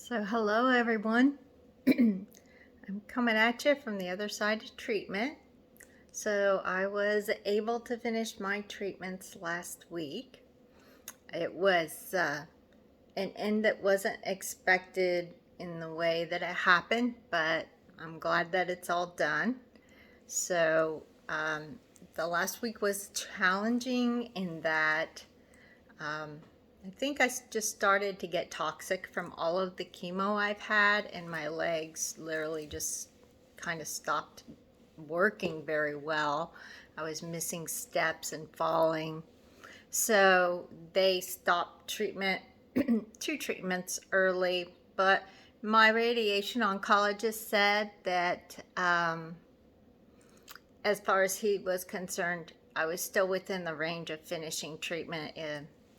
So hello everyone. I'm coming at you from the other side of treatment. So I was able to finish my treatments last week. It was an end that wasn't expected in the way that it happened, but I'm glad that it's all done. So the last week was challenging in that I think I just started to get toxic from all of the chemo I've had, and my legs literally just kind of stopped working very well. I was missing steps and falling. So they stopped treatment, two treatments early, but my radiation oncologist said that as far as he was concerned, I was still within the range of finishing treatment.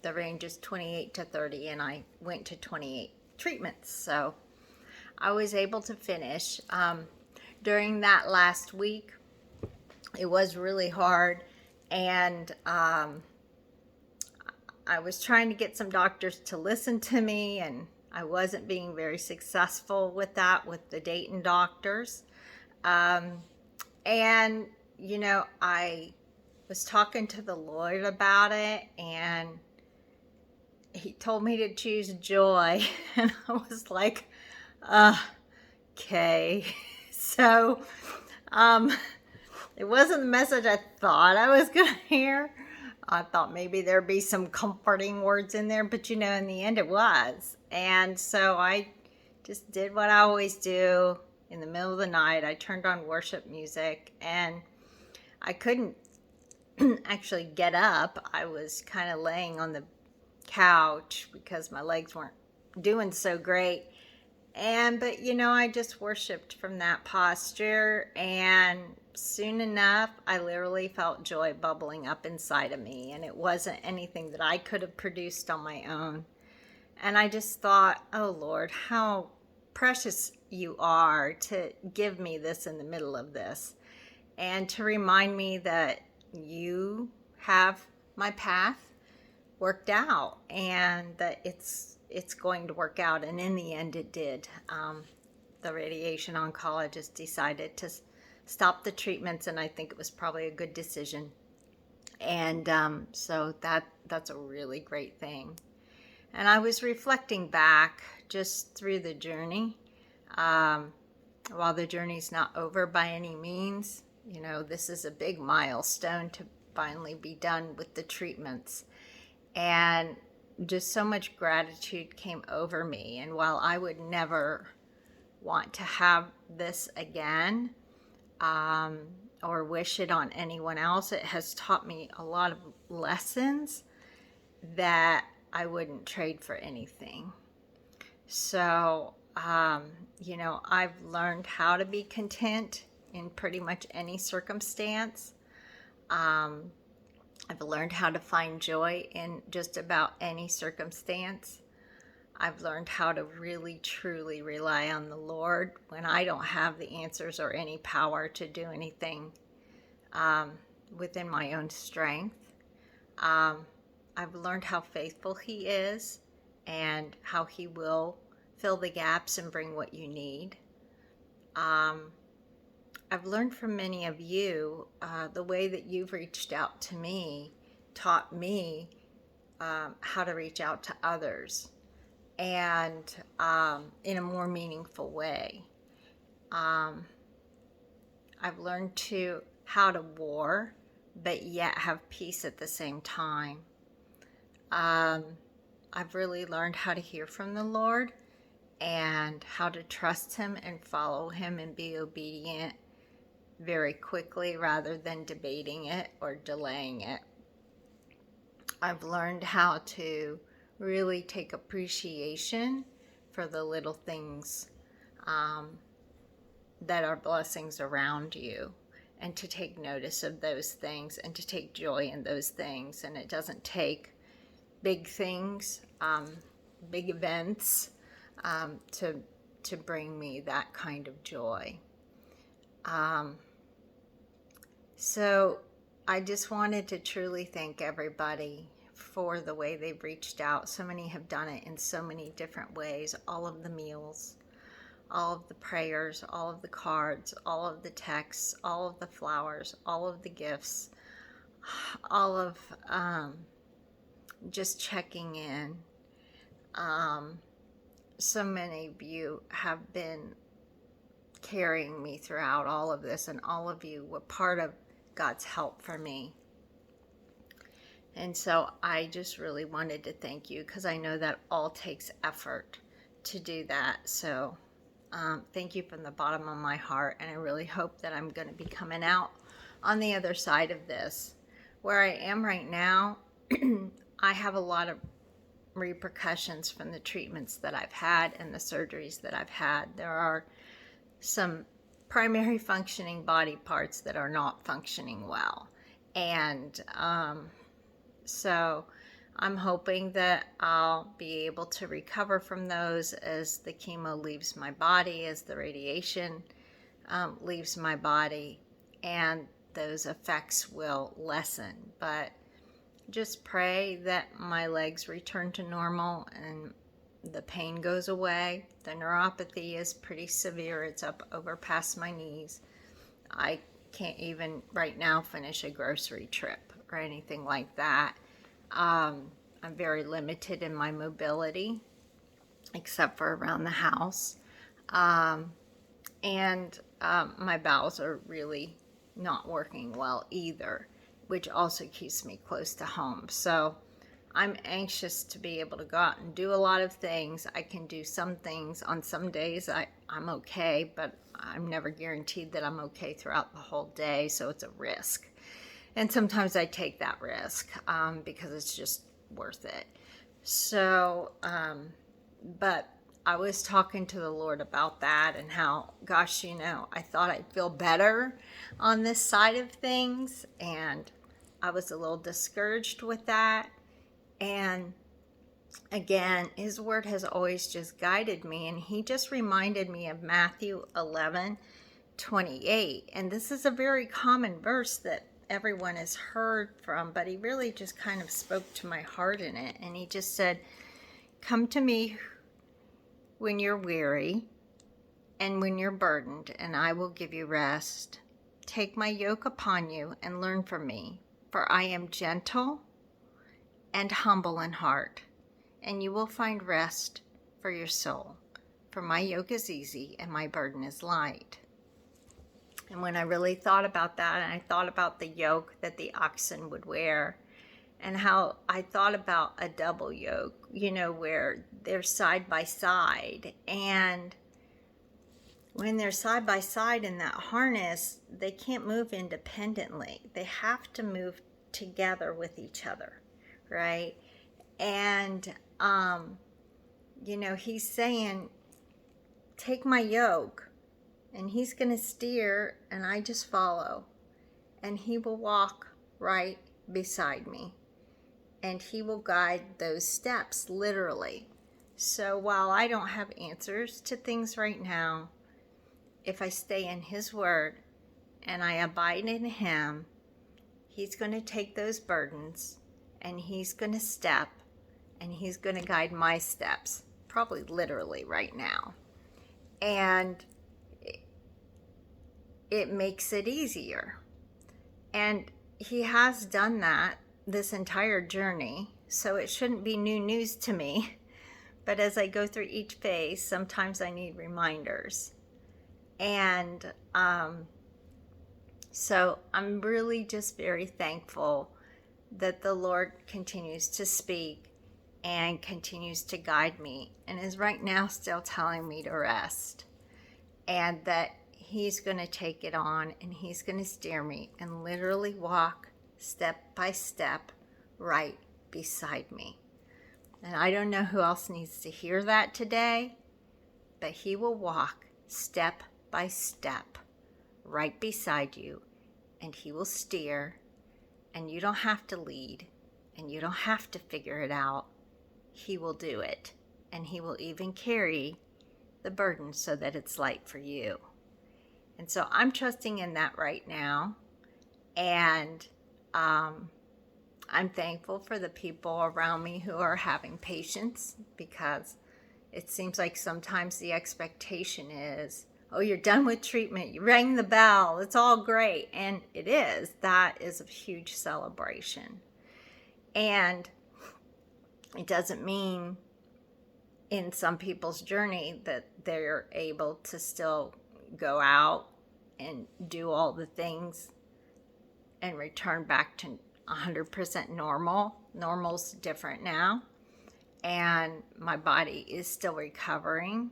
The range is 28 to 30, and I went to 28 treatments. So I was able to finish. During that last week, it was really hard, and I was trying to get some doctors to listen to me, and I wasn't being very successful with that with the Dayton doctors. And, I was talking to the Lord about it, and he told me to choose joy. And I was like, okay. So, it wasn't the message I thought I was going to hear. I thought maybe there'd be some comforting words in there, but in the end it was. And so I just did what I always do in the middle of the night. I turned on worship music, and I couldn't actually get up. I was kind of laying on the couch because my legs weren't doing so great. But I just worshiped from that posture, and soon enough I literally felt joy bubbling up inside of me, and it wasn't anything that I could have produced on my own. And I just thought, oh Lord, how precious you are to give me this in the middle of this, and to remind me that you have my path worked out, and that it's going to work out. And in the end it did. The radiation oncologist decided to stop the treatments, and I think it was probably a good decision. And so that's a really great thing. And I was reflecting back just through the journey. While the journey's not over by any means, this is a big milestone to finally be done with the treatments. And just so much gratitude came over me. And while I would never want to have this again, or wish it on anyone else, it has taught me a lot of lessons that I wouldn't trade for anything. So, I've learned how to be content in pretty much any circumstance. I've learned how to find joy in just about any circumstance. I've learned how to really, truly rely on the Lord when I don't have the answers or any power to do anything within my own strength. I've learned how faithful He is, and how He will fill the gaps and bring what you need. I've learned from many of you, the way that you've reached out to me taught me how to reach out to others, and in a more meaningful way. I've learned how to war, but yet have peace at the same time. I've really learned how to hear from the Lord, and how to trust Him and follow Him and be obedient very quickly rather than debating it or delaying it. I've learned how to really take appreciation for the little things that are blessings around you, and to take notice of those things and to take joy in those things. And it doesn't take big things, big events, to bring me that kind of joy. So I just wanted to truly thank everybody for the way they've reached out. So many have done it in so many different ways. All of the meals, all of the prayers, all of the cards, all of the texts, all of the flowers, all of the gifts, all of just checking in. So many of you have been carrying me throughout all of this, and all of you were part of God's help for me. And so I just really wanted to thank you, because I know that all takes effort to do that. So thank you from the bottom of my heart, and I really hope that I'm going to be coming out on the other side of this. Where I am right now, I have a lot of repercussions from the treatments that I've had and the surgeries that I've had. There are some primary functioning body parts that are not functioning well. And so I'm hoping that I'll be able to recover from those as the chemo leaves my body, as the radiation leaves my body, and those effects will lessen. But just pray that my legs return to normal and the pain goes away. The neuropathy is pretty severe. It's up over past my knees. I can't even right now finish a grocery trip or anything like that. I'm very limited in my mobility, except for around the house. And my bowels are really not working well either, which also keeps me close to home. So I'm anxious to be able to go out and do a lot of things. I can do some things. On some days I'm okay, but I'm never guaranteed that I'm okay throughout the whole day, so it's a risk. And sometimes I take that risk because it's just worth it. So, but I was talking to the Lord about that and how, gosh, I thought I'd feel better on this side of things, and I was a little discouraged with that. And again, his word has always just guided me, and he just reminded me of Matthew 11:28. And this is a very common verse that everyone has heard from, but he really just kind of spoke to my heart in it. And he just said, "Come to me when you're weary and when you're burdened, and I will give you rest. Take my yoke upon you and learn from me, for I am gentle and humble in heart, and you will find rest for your soul. For my yoke is easy and my burden is light." And when I really thought about that, and I thought about the yoke that the oxen would wear, and how I thought about a double yoke, where they're side by side. And when they're side by side in that harness, they can't move independently. They have to move together with each other, right? And, he's saying, take my yoke, and he's going to steer, and I just follow. And he will walk right beside me. And he will guide those steps, literally. So while I don't have answers to things right now, if I stay in his word and I abide in him, he's going to take those burdens and he's going to step and he's going to guide my steps, probably literally right now. And it makes it easier. And he has done that this entire journey, so it shouldn't be new news to me. But as I go through each phase, sometimes I need reminders. And so I'm really just very thankful that the Lord continues to speak and continues to guide me, and is right now still telling me to rest, and that he's going to take it on and he's going to steer me and literally walk step by step right beside me. And I don't know who else needs to hear that today, but he will walk step by step right beside you, and he will steer, and you don't have to lead, and you don't have to figure it out. He will do it, and he will even carry the burden so that it's light for you. And so I'm trusting in that right now, and I'm I'm thankful for the people around me who are having patience, because it seems like sometimes the expectation is, oh, you're done with treatment, you rang the bell, it's all great. And it is. That is a huge celebration. And it doesn't mean in some people's journey that they're able to still go out and do all the things and return back to 100% normal. Normal's different now, and my body is still recovering.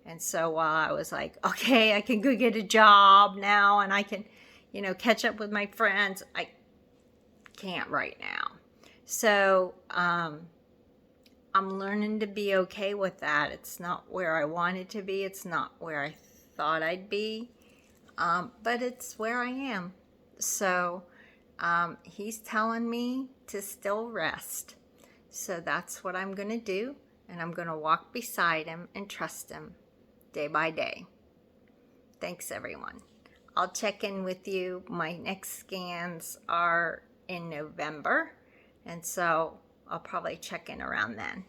And so while I was like, okay, I can go get a job now and I can, catch up with my friends, I can't right now. So I'm learning to be okay with that. It's not where I wanted to be. It's not where I thought I'd be. But it's where I am. So he's telling me to still rest. So that's what I'm going to do. And I'm going to walk beside him and trust him day by day. Thanks, everyone. I'll check in with you. My next scans are in November. And so I'll probably check in around then.